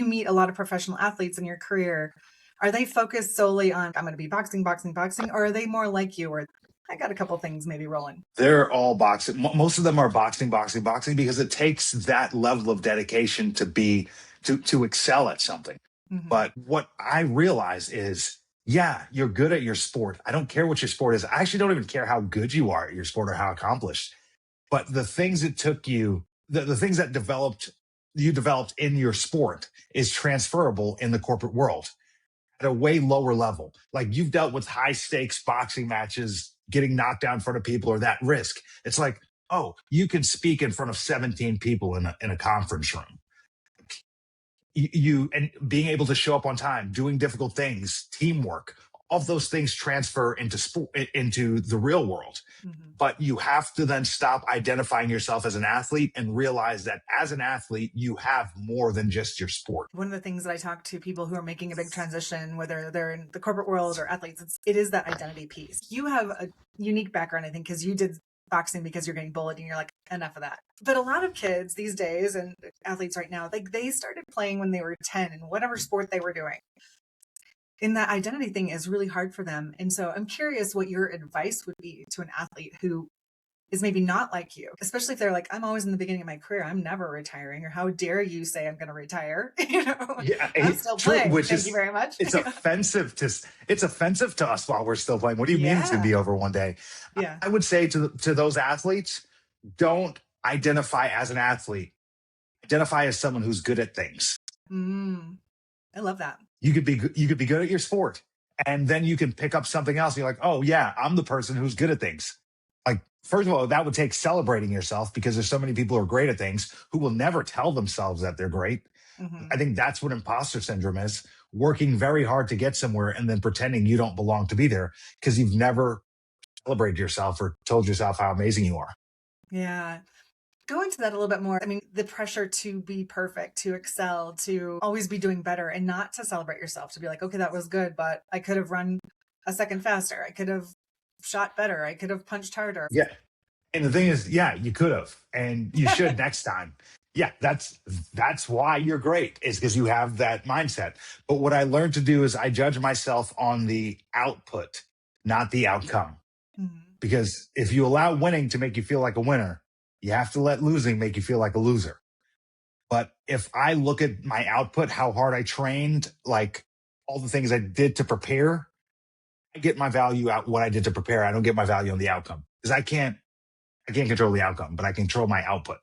you meet a lot of professional athletes in your career, are they focused solely on, I'm going to be boxing, boxing, boxing, or are they more like you, or I got a couple things maybe rolling? They're all boxing. Most of them are boxing, boxing, boxing, because it takes that level of dedication to excel at something. Mm-hmm. But what I realize is, yeah, you're good at your sport. I don't care what your sport is. I actually don't even care how good you are at your sport or how accomplished. But the things it took you, the things that you developed in your sport is transferable in the corporate world at a way lower level. Like, you've dealt with high stakes boxing matches, getting knocked down in front of people, or that risk. It's like, oh, you can speak in front of 17 people in a conference room. You and being able to show up on time, doing difficult things, teamwork, all of those things transfer into sport, into the real world. Mm-hmm. But you have to then stop identifying yourself as an athlete and realize that as an athlete, you have more than just your sport. One of the things that I talk to people who are making a big transition, whether they're in the corporate world or athletes, it is that identity piece. You have a unique background, I think, because you did boxing because you're getting bullied and you're like, enough of that. But a lot of kids these days and athletes right now, like, they started playing when they were 10 in whatever sport they were doing. And that identity thing is really hard for them. And so I'm curious what your advice would be to an athlete who is maybe not like you, especially if they're like, I'm always in the beginning of my career, I'm never retiring, or how dare you say I'm going to retire? Yeah, I'm still playing. Which Thank you very much. It's offensive to us while we're still playing. What do you mean it's going to be over one day? Yeah. I would say to those athletes, don't identify as an athlete. Identify as someone who's good at things. I love that. You could be good at your sport, and then you can pick up something else. And you're like, oh yeah, I'm the person who's good at things. Like, first of all, that would take celebrating yourself, because there's so many people who are great at things who will never tell themselves that they're great. Mm-hmm. I think that's what imposter syndrome is: working very hard to get somewhere and then pretending you don't belong to be there because you've never celebrated yourself or told yourself how amazing you are. Yeah. Go into that a little bit more. I mean, the pressure to be perfect, to excel, to always be doing better, and not to celebrate yourself, to be like, okay, that was good, but I could have run a second faster. I could have shot better. I could have punched harder. Yeah. And the thing is, yeah, you could have, and you should next time. Yeah, that's why you're great, is because you have that mindset. But what I learned to do is I judge myself on the output, not the outcome. Mm-hmm. Because if you allow winning to make you feel like a winner, you have to let losing make you feel like a loser. But if I look at my output, how hard I trained, like all the things I did to prepare, I get my value out what I did to prepare. I don't get my value on the outcome, because I can't control the outcome, but I control my output.